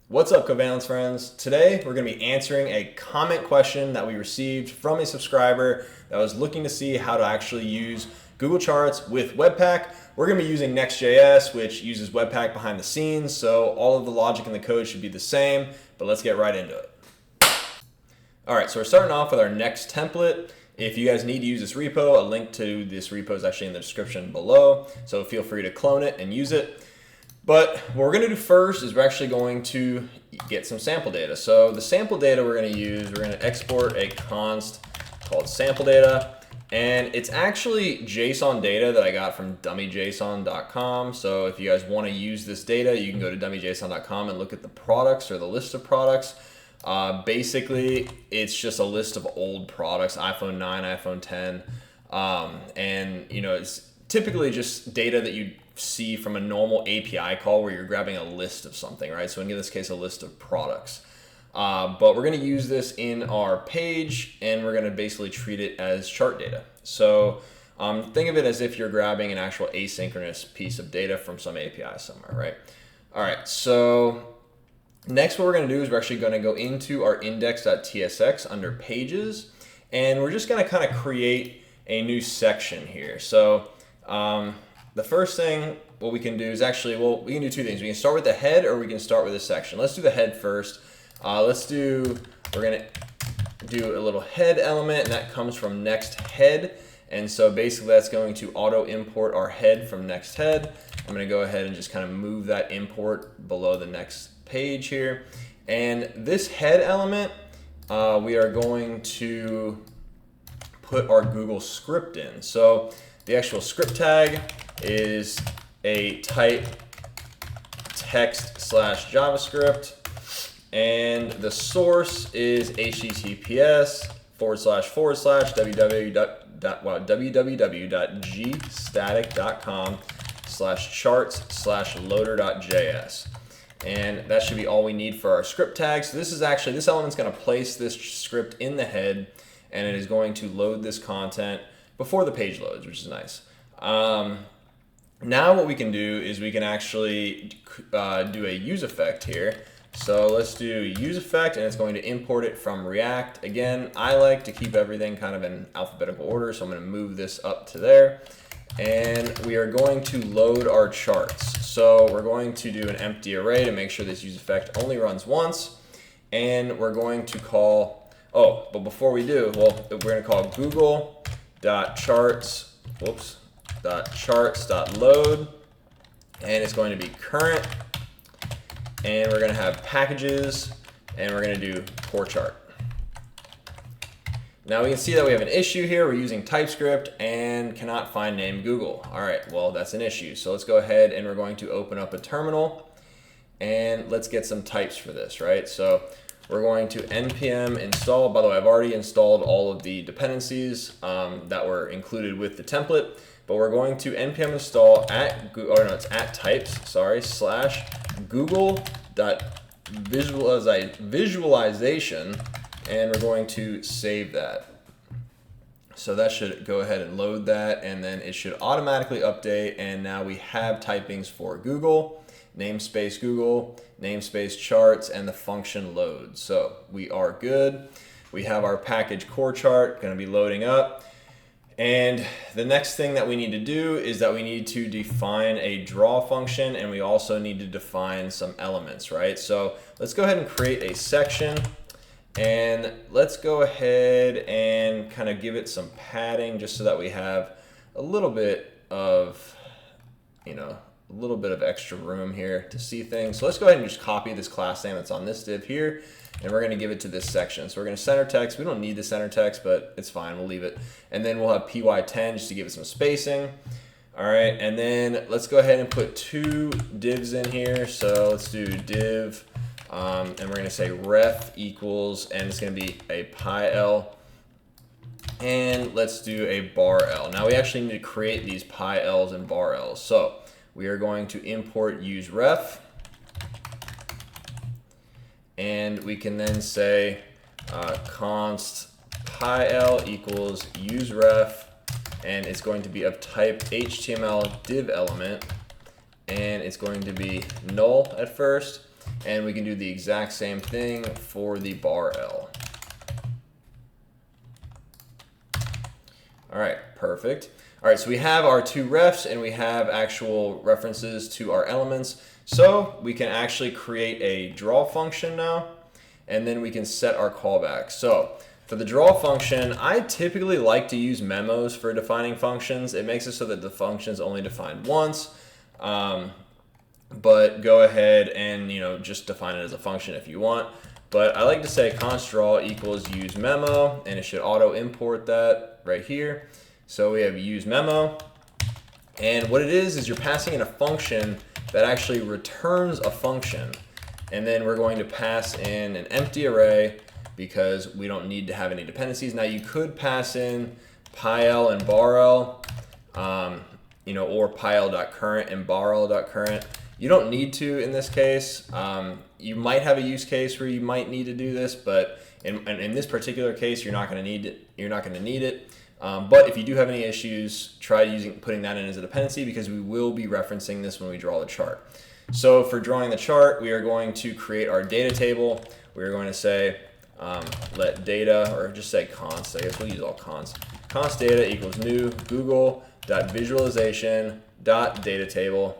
What's up, Covalence friends? Today we're going to be answering a comment question that we received from a subscriber that was looking to see how to actually use Google Charts with Webpack. We're going to be using Next.js, which uses Webpack behind the scenes, so all of the logic in the code should be the same, but let's get right into it. All right, so we're starting off with our Next template. If you guys need to use this repo, a link to this repo is actually in the description below, so feel free to clone it and use it. But what we're going to do first is we're actually going to get some sample data. So the sample data we're going to use, we're going to export a const called sample data. And it's actually JSON data that I got from dummyjson.com. So if you guys want to use this data, you can go to dummyjson.com and look at the products or the list of products. Basically, it's just a list of old products, iPhone 9, iPhone 10. And it's typically just data that you see from a normal API call where you're grabbing a list of something, right? So in this case, a list of products. But we're going to use this in our page, and we're going to basically treat it as chart data. So think of it as if you're grabbing an actual asynchronous piece of data from some API somewhere, right? All right, so next what we're going to do is we're actually going to go into our index.tsx under pages, and we're just going to kind of create a new section here. So the first thing what we can do is actually, we can do two things. We can start with the head or we can start with a section. Let's do the head first. We're gonna do a little head element, and that comes from next head. And so basically that's going to auto import our head from next head. I'm gonna go ahead and just kind of move that import below the next page here. And this head element, we are going to put our Google script in. So the actual script tag is a type text/JavaScript, and the source is https://www.gstatic.com/charts/loader.js. And that should be all we need for our script tag. So this element's going to place this script in the head, and it is going to load this content before the page loads, which is nice. Now what we can do is we can actually do a use effect here. So let's do use effect, and it's going to import it from React. Again, I like to keep everything kind of in alphabetical order, so I'm going to move this up to there. And we are going to load our charts. So we're going to do an empty array to make sure this use effect only runs once. And we're going to call, but before we do, we're going to call google.charts.load, and it's going to be current, and we're going to have packages, and we're going to do core chart. Now we can see that we have an issue here. We're using TypeScript and cannot find name Google. All right, well, that's an issue. So let's go ahead and we're going to open up a terminal, and let's get some types for this, right? So we're going to npm install. By the way, I've already installed all of the dependencies that were included with the template, but we're going to npm install @types/google.visualization, and we're going to save that. So that should go ahead and load that, and then it should automatically update, and now we have typings for Google, namespace Google, namespace charts, and the function load. So we are good. We have our package core chart going to be loading up. And the next thing that we need to do is that we need to define a draw function, and we also need to define some elements, right? So let's go ahead and create a section, and let's go ahead and kind of give it some padding just so that we have a little bit of, extra room here to see things. So let's go ahead and just copy this class name that's on this div here, and we're going to give it to this section. So we're going to center text. We don't need the center text, but it's fine. We'll leave it. And then we'll have py10 just to give it some spacing. All right, and then let's go ahead and put two divs in here. So let's do div, and we're going to say ref equals, and it's going to be a py-l, and let's do a bar-l. Now we actually need to create these py-l's and bar-l's. So we are going to import useRef, and we can then say const py-l equals useRef, and it's going to be of type HTML div element, and it's going to be null at first. And we can do the exact same thing for the bar L. All right, perfect. All right, so we have our two refs and we have actual references to our elements. So we can actually create a draw function now, and then we can set our callback. So for the draw function, I typically like to use memos for defining functions. It makes it so that the function is only defined once, but go ahead and just define it as a function if you want. But I like to say const draw equals use memo, and it should auto import that right here. So we have use memo, and what it is you're passing in a function that actually returns a function, and then we're going to pass in an empty array because we don't need to have any dependencies. Now you could pass in pyl and barl, or pyl.current and barl.current. You don't need to in this case. You might have a use case where you might need to do this, but in this particular case, you're not going to need it. But if you do have any issues, try putting that in as a dependency, because we will be referencing this when we draw the chart. So for drawing the chart, we are going to create our data table. We are going to say let data, or just say const. I guess we'll use all const. Const data equals new google.visualization.data table.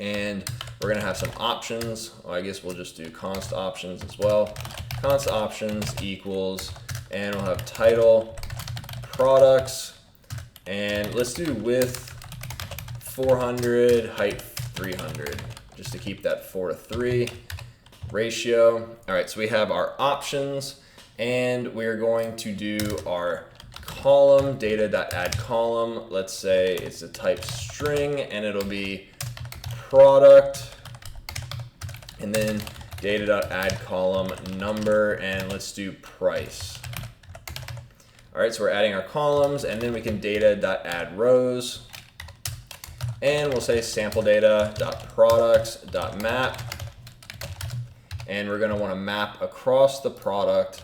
And we're going to have some options. Well, I guess we'll just do const options as well. Const options equals, and we'll have title, products, and let's do width 400, height 300, just to keep that 4:3 ratio. All right, so we have our options, and we're going to do our column, data.add column. Let's say it's a type string, and it'll be product, and then data.add column number, and let's do price. All right, so we're adding our columns, and then we can data.add rows, and we'll say sample data.products.map, and we're going to want to map across the product,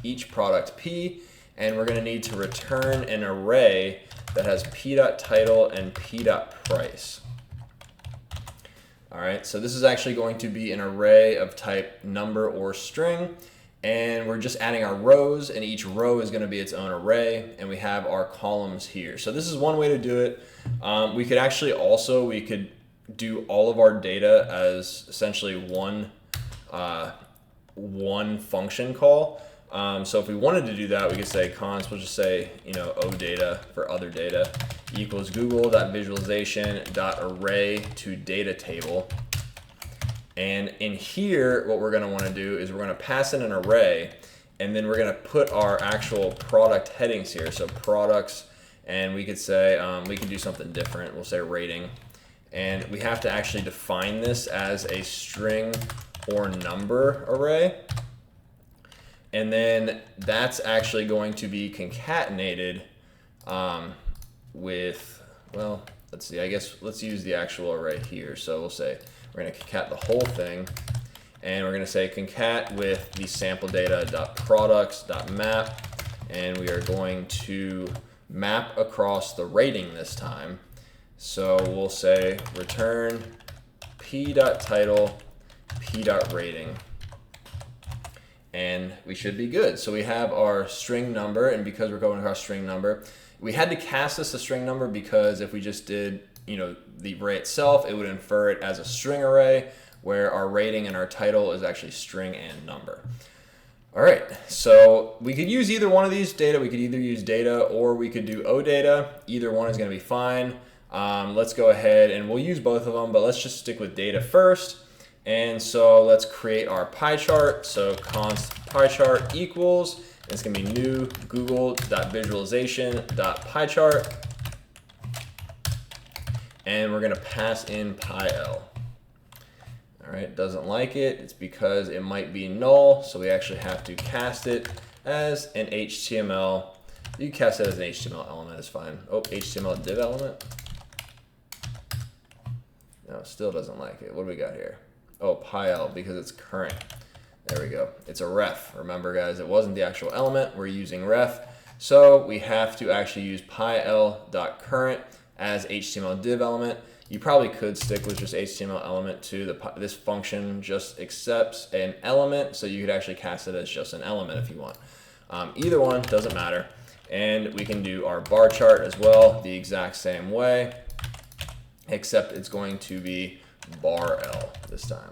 each product p, and we're going to need to return an array that has p.title and p.price. All right, so this is actually going to be an array of type number or string, and we're just adding our rows, and each row is going to be its own array, and we have our columns here. So this is one way to do it. We could actually also, we could do all of our data as essentially one function call. So if we wanted to do that, we could say const, we'll just say, odata for other data equals google.visualization.array to data table. And in here, what we're going to want to do is we're going to pass in an array, and then we're going to put our actual product headings here. So products, and we could say, we could do something different. We'll say rating. And we have to actually define this as a string or number array. And then that's actually going to be concatenated with, well, let's see, I guess let's use the actual array here. So we'll say we're going to concat the whole thing, and we're going to say concat with the sample data.products.map, and we are going to map across the rating this time. So we'll say return p.title, p.rating. And we should be good. So we have our string number, and because we're going across string number, we had to cast this a string number because if we just did, the array itself, it would infer it as a string array, where our rating and our title is actually string and number. All right, so we could use either one of these data. We could either use data or we could do odata. Either one is going to be fine. Let's go ahead and we'll use both of them, but let's just stick with data first. And so let's create our pie chart. So const pie chart equals, and it's going to be new google.visualization.pie chart. And we're going to pass in pyl. All right, doesn't like it. It's because it might be null, so we actually have to cast it as an HTML. You can cast it as an HTML element, it's fine. Oh, HTML div element. No, still doesn't like it. What do we got here? Oh, pyl, because it's current. There we go. It's a ref. Remember, guys, it wasn't the actual element. We're using ref. So we have to actually use pyl.current as HTML div element. You probably could stick with just HTML element to this function just accepts an element, so you could actually cast it as just an element if you want. Either one, doesn't matter. And we can do our bar chart as well the exact same way, except it's going to be bar L this time.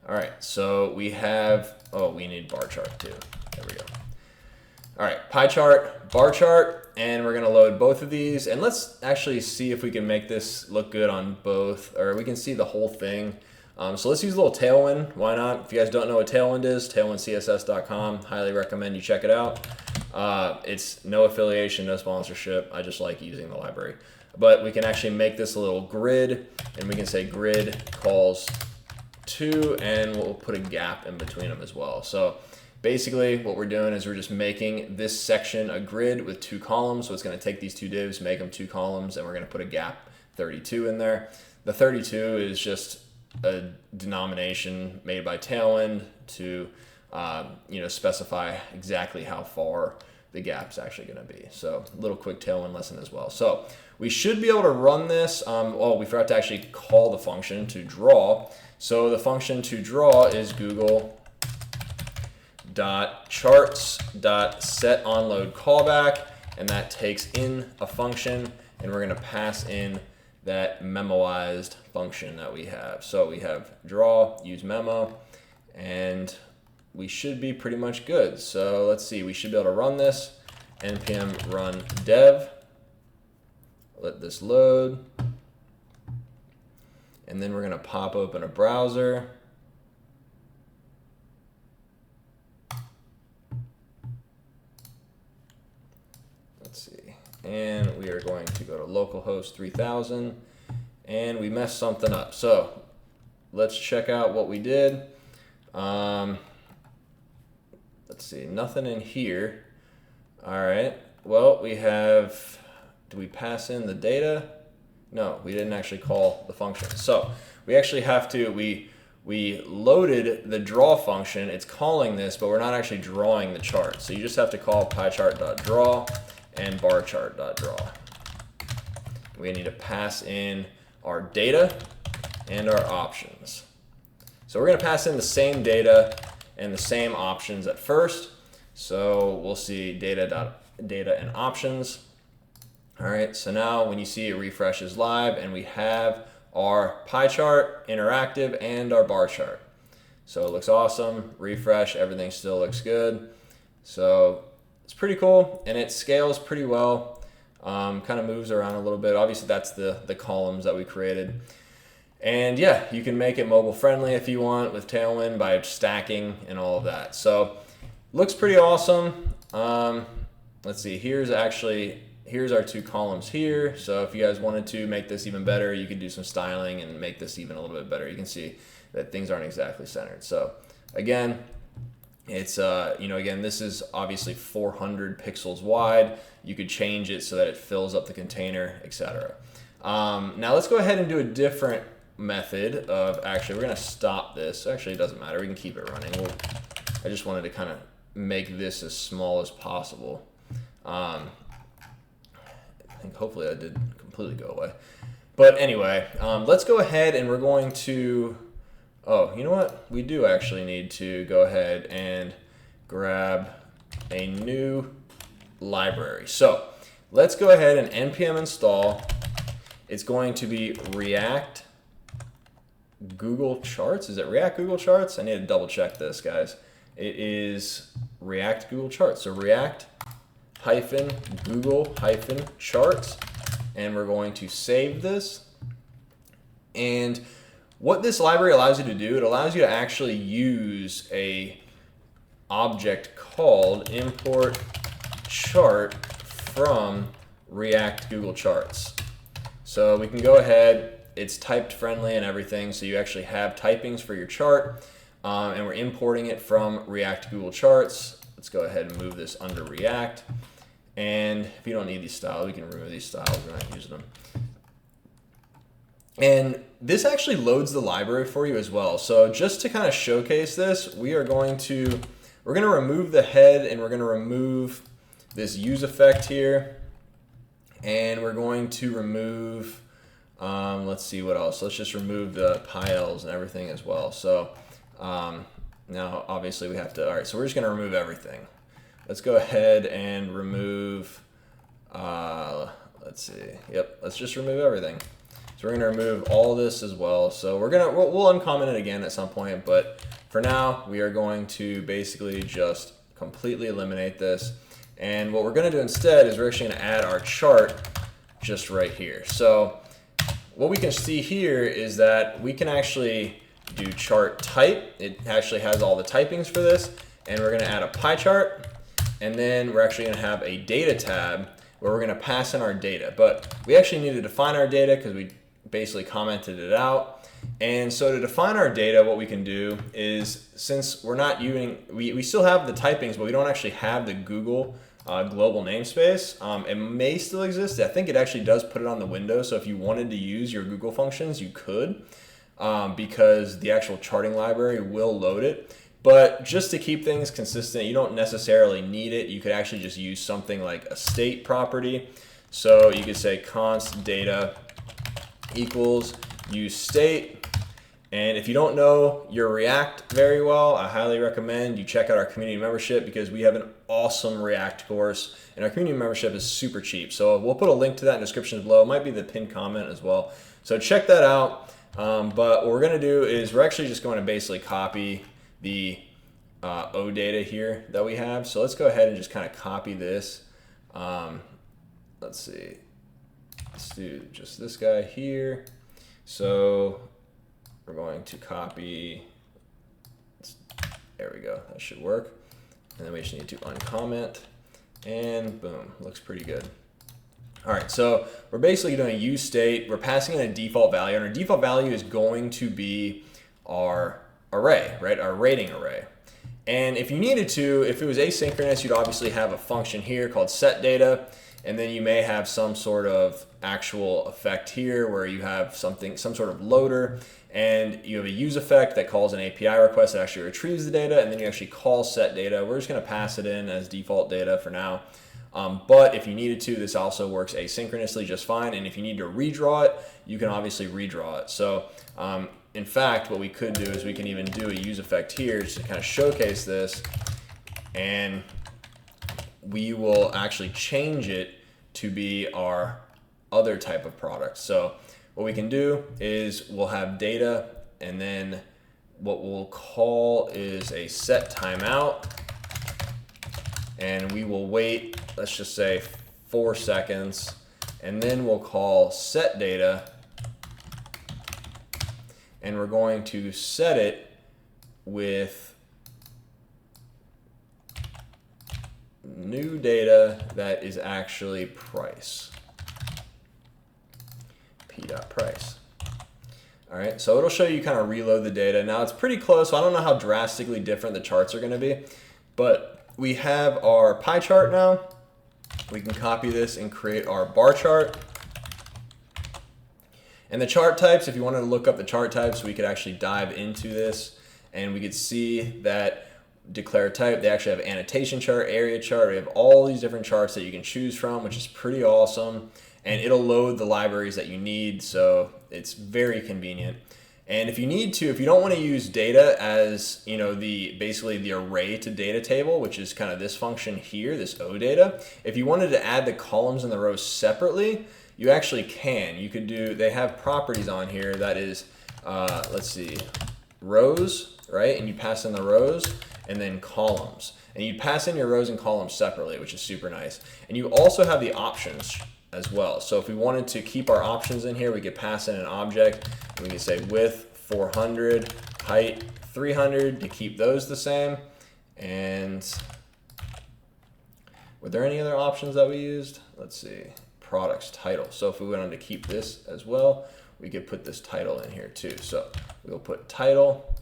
All right, so we have, oh, we need bar chart too. There we go. All right, pie chart, bar chart, and we're gonna load both of these. And let's actually see if we can make this look good on both, or we can see the whole thing. So let's use a little Tailwind, why not? If you guys don't know what Tailwind is, tailwindcss.com, highly recommend you check it out. It's no affiliation, no sponsorship, I just like using the library. But we can actually make this a little grid, and we can say grid calls to, and we'll put a gap in between them as well. So basically what we're doing is we're just making this section a grid with 2 columns. So it's gonna take these 2 divs, make them 2 columns, and we're gonna put a gap 32 in there. The 32 is just a denomination made by Tailwind to specify exactly how far the gap's actually going to be. So a little quick Tailwind lesson as well. So we should be able to run this. We forgot to actually call the function to draw. So the function to draw is google.charts.setOnLoad callback, and that takes in a function, and we're going to pass in that memoized function that we have. So we have draw, use memo, and we should be pretty much good. So let's see, we should be able to run this, npm run dev, let this load, and then we're gonna pop open a browser. Let's see, and we are going to go to localhost 3000, and we messed something up. So let's check out what we did. Let's see, nothing in here. All right, well, we have, do we pass in the data? No, we didn't actually call the function. So we actually have to, we loaded the draw function, it's calling this, but we're not actually drawing the chart. So you just have to call piechart.draw and barchart.draw. We need to pass in our data and our options. So we're gonna pass in the same data and the same options at first. So we'll see data and options. All right, so now when you see it refreshes live, and we have our pie chart interactive and our bar chart. So it looks awesome, refresh, everything still looks good. So it's pretty cool, and it scales pretty well. Kind of moves around a little bit. Obviously that's the columns that we created. And yeah, you can make it mobile friendly if you want with Tailwind by stacking and all of that. So looks pretty awesome. Let's see, here's our 2 columns here. So if you guys wanted to make this even better, you could do some styling and make this even a little bit better. You can see that things aren't exactly centered. So again, it's, again, this is obviously 400 pixels wide. You could change it so that it fills up the container, etc. Now let's go ahead and do a different method of, actually, we're gonna stop this. Actually, it doesn't matter, we can keep it running. I just wanted to kind of make this as small as possible. I think hopefully that did completely go away. But anyway, let's go ahead and we're going to, oh, you know what? We do actually need to go ahead and grab a new library. So let's go ahead and npm install. It's going to be React Google Charts. Is it React Google Charts? I need to double check this, guys. It is React Google Charts. So React-Google-Charts, and we're going to save this. And what this library allows you to do, it allows you to actually use a object called import chart from React Google Charts. So we can go ahead, it's typed friendly and everything, so you actually have typings for your chart, and we're importing it from React Google Charts. Let's go ahead and move this under React. And if you don't need these styles, we can remove these styles, we're not using them. And this actually loads the library for you as well. So just to kind of showcase this, we're going to remove the head, and we're going to remove this use effect here. And we're going to remove Let's see what else. Let's just remove the piles and everything as well. So now obviously we have to, all right, so we're just gonna remove everything. Let's go ahead and remove, let's see, yep, let's just remove everything. So we're gonna remove all this as well. So we'll uncomment it again at some point, but for now, we are going to basically just completely eliminate this. And what we're gonna do instead is we're actually gonna add our chart just right here. So what we can see here is that we can actually do chart type. It actually has all the typings for this. And we're gonna add a pie chart. And then we're actually gonna have a data tab where we're gonna pass in our data. But we actually need to define our data because we basically commented it out. And so to define our data, what we can do is, since we're not using, we still have the typings, but we don't actually have the Google global namespace. It may still exist. I think it actually does put it on the window. So if you wanted to use your Google functions, you could, because the actual charting library will load it. But just to keep things consistent, you don't necessarily need it. You could actually just use something like a state property. So you could say const data equals use state. And if you don't know your React very well, I highly recommend you check out our community membership, because we have an awesome React course and our community membership is super cheap. So we'll put a link to that in the description below. It might be the pinned comment as well. So check that out. But what we're gonna do is we're actually just going to basically copy the O data here that we have. So let's go ahead and just kind of copy this. Let's see. Let's do just this guy here. So we're going to copy, there we go, that should work. And then we just need to uncomment, and boom, looks pretty good. All right, so we're basically doing a use state. We're passing in a default value, and our default value is going to be our array, right? Our rating array. And if you needed to, if it was asynchronous, you'd obviously have a function here called setData, and then you may have some sort of actual effect here where you have some sort of loader, and you have a use effect that calls an API request that actually retrieves the data, and then you actually call setData. We're just gonna pass it in as default data for now. But if you needed to, this also works asynchronously just fine. And if you need to redraw it, you can obviously redraw it. So in fact, what we could do is we can even do a use effect here just to kind of showcase this, and we will actually change it to be our other type of product. So what we can do is we'll have data, and then what we'll call is a set timeout, and we will wait, let's just say 4 seconds, and then we'll call set data, and we're going to set it with new data that is actually price, p.price. All right, so it'll show you kind of reload the data. Now it's pretty close, so I don't know how drastically different the charts are gonna be, but we have our pie chart now. We can copy this and create our bar chart. And the chart types, if you wanted to look up the chart types, we could actually dive into this, and we could see that declare type, they actually have annotation chart, area chart. We have all these different charts that you can choose from, which is pretty awesome. And it'll load the libraries that you need, so it's very convenient. And if you need to, if you don't want to use data as, you know, basically the array to data table, which is kind of this function here, this OData, if you wanted to add the columns and the rows separately, you actually can. You could do, they have properties on here that is, let's see, rows, right? And you pass in the rows, and then columns. And you pass in your rows and columns separately, which is super nice. And you also have the options as well. So if we wanted to keep our options in here, we could pass in an object. And we could say width 400, height 300 to keep those the same. And were there any other options that we used? Let's see, products title. So if we went on to keep this as well, we could put this title in here too. So we'll put title.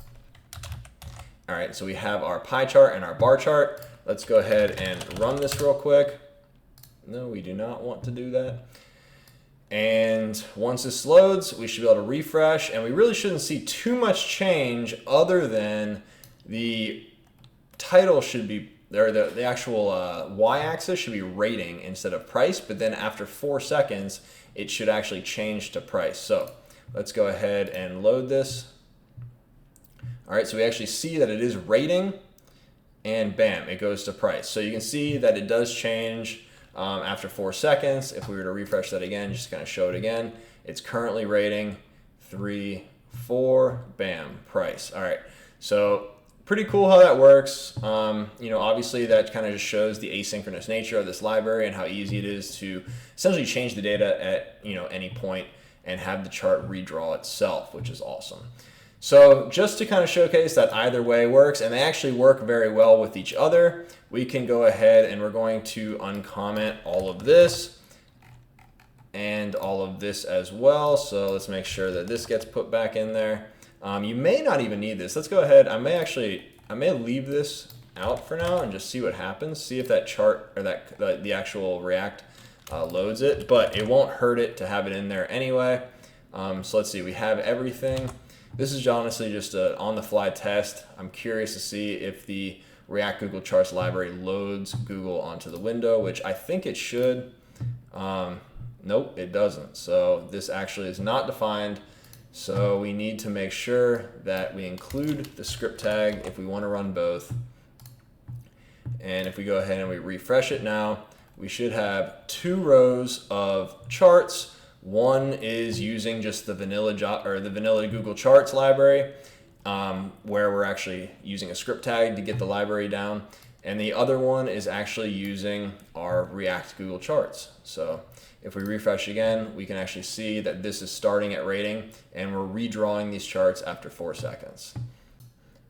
All right, so we have our pie chart and our bar chart. Let's go ahead and run this real quick. No, we do not want to do that. And once this loads, we should be able to refresh, and we really shouldn't see too much change other than the title should be, or the actual y-axis should be rating instead of price, but then after 4 seconds, it should actually change to price. So let's go ahead and load this. All right, so we actually see that it is rating, and bam, it goes to price. So you can see that it does change after 4 seconds. If we were to refresh that again, just kind of show it again, it's currently rating 3, 4, bam, price. All right, so pretty cool how that works. You know, obviously that kind of just shows the asynchronous nature of this library and how easy it is to essentially change the data at, you know, any point and have the chart redraw itself, which is awesome. So just to kind of showcase that either way works, and they actually work very well with each other, we can go ahead and we're going to uncomment all of this and all of this as well. So let's make sure that this gets put back in there. You may not even need this. Let's go ahead. I may leave this out for now and just see what happens. See if that chart or that the actual React loads it, but it won't hurt it to have it in there anyway. So let's see. We have everything. This is honestly just an on-the-fly test. I'm curious to see if the React Google Charts library loads Google onto the window, which I think it should. Nope, it doesn't. So this actually is not defined. So we need to make sure that we include the script tag if we want to run both. And if we go ahead and we refresh it now, we should have 2 rows of charts. One is using just the vanilla Google Charts library, where we're actually using a script tag to get the library down. And the other one is actually using our React Google Charts. So if we refresh again, we can actually see that this is starting at rating, and we're redrawing these charts after 4 seconds.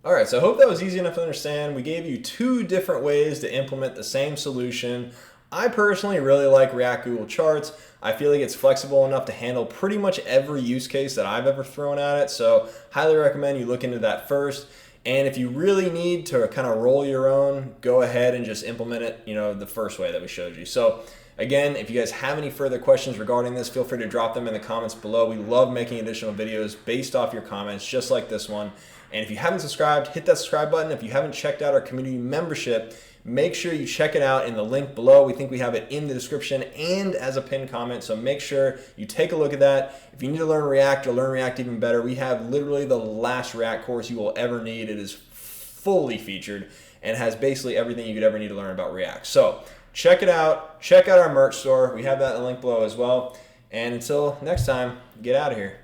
All right, so I hope that was easy enough to understand. We gave you 2 different ways to implement the same solution. I personally really like React Google Charts. I feel like it's flexible enough to handle pretty much every use case that I've ever thrown at it. So highly recommend you look into that first. And if you really need to kind of roll your own, go ahead and just implement it, you know, the first way that we showed you. So again, if you guys have any further questions regarding this, feel free to drop them in the comments below. We love making additional videos based off your comments, just like this one. And if you haven't subscribed, hit that subscribe button. If you haven't checked out our community membership, make sure you check it out in the link below. We think we have it in the description and as a pinned comment, so make sure you take a look at that. If you need to learn React or learn React even better, we have literally the last React course you will ever need. It is fully featured and has basically everything you could ever need to learn about React. So check it out. Check out our merch store. We have that in the link below as well. And until next time, get out of here.